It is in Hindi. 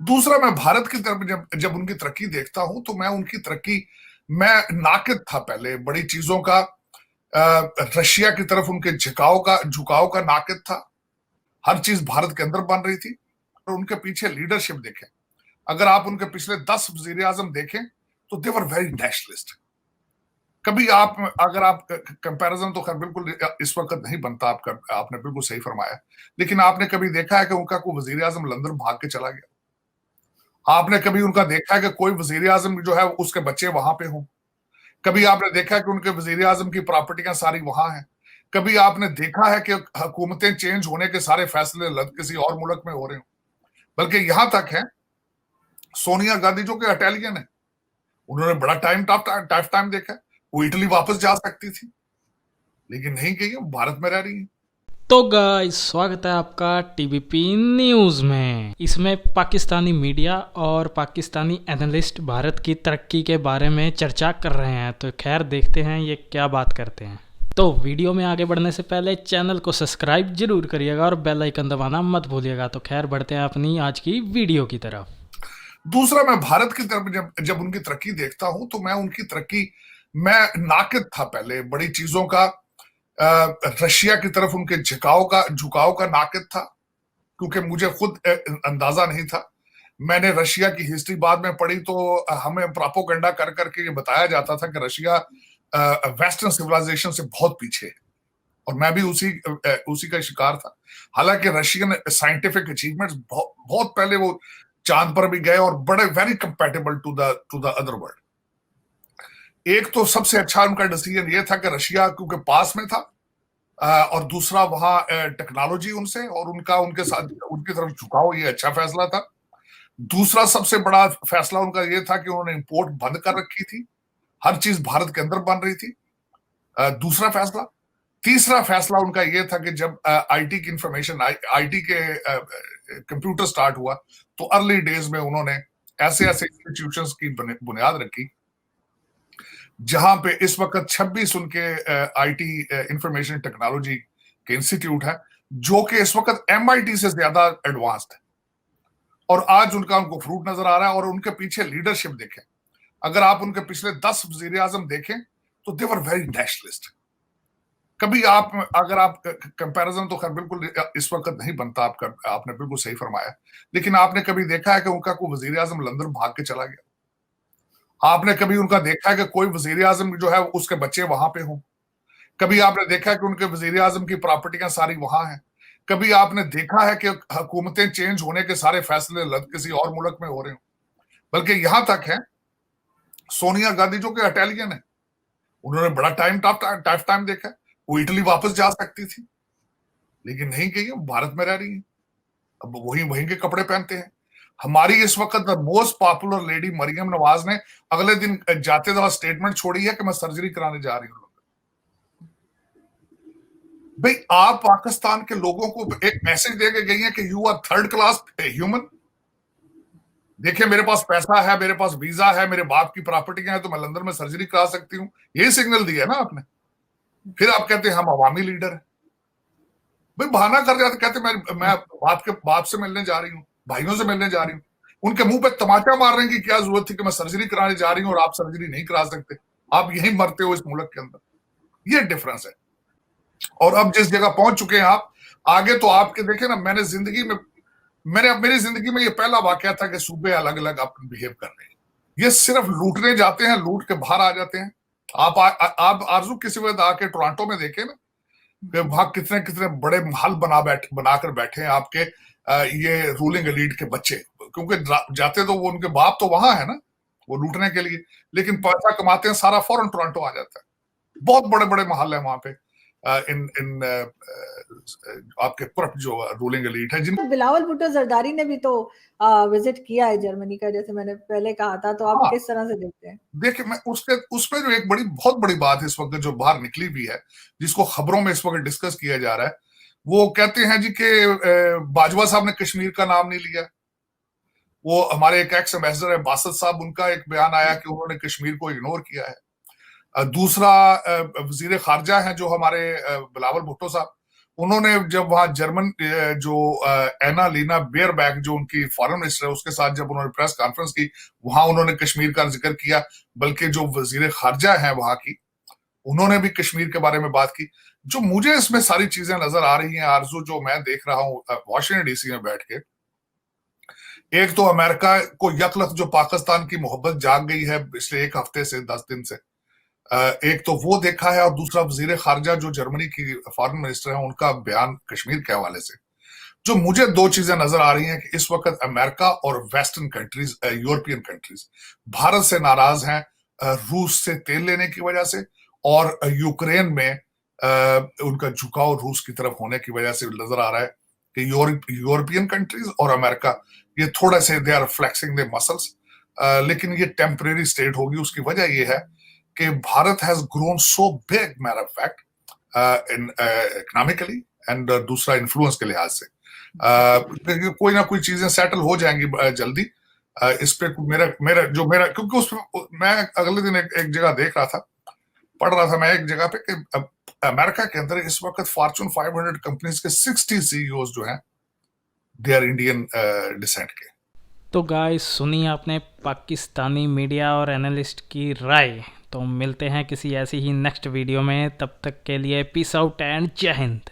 दूसरा, मैं भारत की तरफ जब जब उनकी तरक्की देखता हूं तो मैं उनकी तरक्की, मैं नाकिद था पहले बड़ी चीजों का। रशिया की तरफ उनके झुकाव का नाकिद था। हर चीज भारत के अंदर बन रही थी। और उनके पीछे लीडरशिप देखें, अगर आप उनके पिछले 10 वजीर आजम देखें तो दे वर वेरी नेशनलिस्ट। कभी आप, अगर आप कंपैरिजन तो खैर बिल्कुल इस वक्त नहीं बनता, आपने बिल्कुल सही फरमाया। लेकिन आपने कभी देखा है कि उनका कोई वजीर आजम लंदन भाग के चला गया? आपने कभी उनका देखा है कि कोई वजीर आजम जो है उसके बच्चे वहां पे हों? कभी आपने देखा है कि उनके वजीर आजम की प्रॉपर्टियां सारी वहां हैं? कभी आपने देखा है कि हुकूमतें चेंज होने के सारे फैसले किसी और मुल्क में हो रहे हो? बल्कि यहां तक है, सोनिया गांधी जो कि इटालियन है, उन्होंने बड़ा टफ टाइम देखा है। वो इटली वापस जा सकती थी, लेकिन नहीं गई है, वो भारत में रह रही है। तो गाइस, स्वागत है आपका टीबीपी न्यूज़ में। इसमें पाकिस्तानी मीडिया और पाकिस्तानी एनालिस्ट भारत की तरक्की के बारे में चर्चा कर रहे हैं। तो खैर, देखते हैं ये क्या बात करते हैं। तो वीडियो में आगे बढ़ने से पहले चैनल को सब्सक्राइब जरूर करिएगा और बेल आइकन दबाना मत भूलिएगा। तो खैर, बढ़ते हैं अपनी आज की वीडियो की तरफ। दूसरा, मैं भारत की तरफ जब उनकी तरक्की देखता हूं तो मैं उनकी तरक्की, मैं नाकिद था पहले बड़ी चीजों का। रशिया की तरफ उनके झुकाव का नाकिद था, क्योंकि मुझे खुद अंदाजा नहीं था। मैंने रशिया की हिस्ट्री बाद में पढ़ी तो हमें प्रोपोगंडा कर करके ये बताया जाता था कि रशिया वेस्टर्न सिविलाइजेशन से बहुत पीछे है। और मैं भी उसी का शिकार था। हालांकि रशियन साइंटिफिक अचीवमेंट्स बहुत बहुत पहले वो चांद पर भी गए और बड़े very compatible to the other world. एक तो सबसे अच्छा उनका डिसीजन ये था कि रशिया क्योंकि पास में था, और दूसरा वहां टेक्नोलॉजी उनसे और उनका उनके साथ उनकी तरफ झुकाव, ये अच्छा फैसला था। दूसरा सबसे बड़ा फैसला उनका ये था कि उन्होंने इंपोर्ट बंद कर रखी थी। हर चीज भारत के अंदर बन रही थी। दूसरा फैसला। तीसरा फैसला उनका यह था कि जब आईटी की इंफॉर्मेशन, आईटी के कंप्यूटर स्टार्ट हुआ, तो अर्ली डेज में उन्होंने ऐसे ऐसे इंस्टीट्यूशंस की बुनियाद रखी, जहां पे इस वक्त 26 उनके आईटी इंफॉर्मेशन टेक्नोलॉजी के इंस्टीट्यूट हैं, जो कि इस वक्त एमआईटी से ज्यादा एडवांस्ड है। और आज उनको फ्रूट नजर आ रहा है। और उनके पीछे लीडरशिप देखें, अगर आप उनके पिछले 10 वजीर आजम देखें तो दे वर वेरी नेशनलिस्ट। कभी आप, अगर आप कंपैरिजन तो खैर बिल्कुल इस वक्त नहीं बनता, आपने बिल्कुल सही फरमाया। लेकिन आपने कभी देखा है कि उनका कोई वजीर आजम लंदन भाग के चला गया? आपने कभी उनका देखा है कि कोई वजीर आजम जो है उसके बच्चे वहां पे हों? कभी आपने देखा है कि उनके वजीर आजम की प्रॉपर्टियां सारी वहां हैं? कभी आपने देखा है कि हुकूमतें चेंज होने के सारे फैसले किसी और मुल्क में हो रहे हो? बल्कि यहां तक है, सोनिया गांधी जो कि इटालियन है, उन्होंने बड़ा टफ टाइम देखा है। वो इटली वापस जा सकती थी, लेकिन नहीं गई है, वो भारत में रह रही है। अब वही वहीं के कपड़े पहनते हैं। हमारी इस वक्त most popular lady Maryam Nawaz ने अगले दिन जाते दफा स्टेटमेंट छोड़ी है कि मैं सर्जरी कराने जा रही हूँ। भाई, आप पाकिस्तान के लोगों को एक मैसेज दे के गई है कि you are third class human. देखिए, मेरे पास पैसा है, मेरे पास वीजा है, मेरे बाप की प्रॉपर्टियां हैं, तो मैं लंदन में सर्जरी करा सकती हूँ। यही सिग्नल दिया है ना आपने। फिर आप कहते हैं हम अवामी लीडर हैं। भाई, बहाना कर जाते, कहते मैं बाप से मिलने जा रही हूँ, भाइयों से मिलने जा रही हूँ। उनके मुंह पे तमाचा मारने की क्या जरूरत थी कि मैं सर्जरी कराने जा रही हूँ और आप सर्जरी नहीं करा सकते? आप यहीं मरते हो इस मुल्क के अंदर। ये डिफरेंस है। और अब जिस जगह पहुंच चुके हैं आप, आगे तो आपके देखे ना, मेरी जिंदगी में ये पहला वाकया था कि सूबे अलग अलग आप बिहेव कर रहे हैं। ये सिर्फ लूटने जाते हैं, लूट के बाहर आ जाते हैं। आप आरजू किसी वक्त आके टोरंटो में देखे ना कि वहां कितने कितने बड़े महल बनाकर बैठे हैं आपके ये रूलिंग एलीट के बच्चे। क्योंकि जाते तो वो उनके बाप तो वहां है ना, वो लूटने के लिए। लेकिन पैसा कमाते हैं, सारा फौरन टोरंटो आ जाता है। बहुत बड़े बड़े महल है वहां पे, इन इन आपके करप्ट जो रूलिंग एलीट है, जिन। बिलावल भुट्टो जरदारी ने भी तो विजिट किया है जर्मनी का, जैसे मैंने पहले कहा था। तो आप हाँ, किस तरह से देखते हैं? देखिए, मैं उसमें जो एक बहुत बड़ी बात इस वक्त जो बाहर निकली भी है, जिसको खबरों में इस वक्त डिस्कस किया जा रहा है, वो कहते हैं जी कि बाजवा साहब ने कश्मीर का नाम नहीं लिया। वो हमारे एक एक्स एम्बेसडर है बासत साहब, उनका एक बयान आया कि उन्होंने कश्मीर को इग्नोर किया है। दूसरा, वजीर खारजा है जो हमारे बिलावल भुट्टो साहब, उन्होंने जब वहां जर्मन जो एना लीना बेयरबैक जो उनकी फॉरेन मिनिस्टर है उसके साथ जब उन्होंने प्रेस कॉन्फ्रेंस की, वहां उन्होंने कश्मीर का जिक्र किया। बल्कि जो वजीर खारजा है वहां की, उन्होंने भी कश्मीर के बारे में बात की। जो मुझे इसमें सारी चीजें नजर आ रही हैं आरजू, जो मैं देख रहा हूँ वॉशिंगटन डीसी में बैठ के, एक तो अमेरिका को यकलख जो पाकिस्तान की मोहब्बत जाग गई है पिछले एक हफ्ते से 10 दिन से, एक तो वो देखा है, और दूसरा वजीर खारजा जो जर्मनी की फॉरेन मिनिस्टर है उनका बयान कश्मीर के हवाले से। जो मुझे दो चीजें नजर आ रही हैं कि इस वक्त अमेरिका और western countries, European countries Bharat से नाराज हैं, रूस से तेल लेने की वजह से, और यूक्रेन में उनका झुकाव रूस की तरफ होने की वजह से नजर आ रहा है कि यूरोपियन कंट्रीज और अमेरिका ये थोड़ा से they are flexing the muscles. लेकिन ये टेम्परेरी स्टेट होगी। उसकी वजह ये है कि Bharat has grown so big, matter of fact, in economically and दूसरा इन्फ्लुएंस के लिहाज से। कोई ना कोई चीजें सेटल हो जाएंगी जल्दी। इस पे मेरा क्योंकि उस मैं अगले दिन एक जगह देख रहा था, पढ़ रहा था मैं एक जगह पे कि अमेरिका के अंदर इस वक्त फॉर्चून 500 कंपनीज के 60 सीईओज जो हैं दे आर इंडियन डिसेंट के। तो गाइस सुनिए आपने पाकिस्तानी मीडिया और एनालिस्ट की राय। तो मिलते हैं किसी ऐसी ही नेक्स्ट वीडियो में, तब तक के लिए पीस आउट एंड जय हिंद।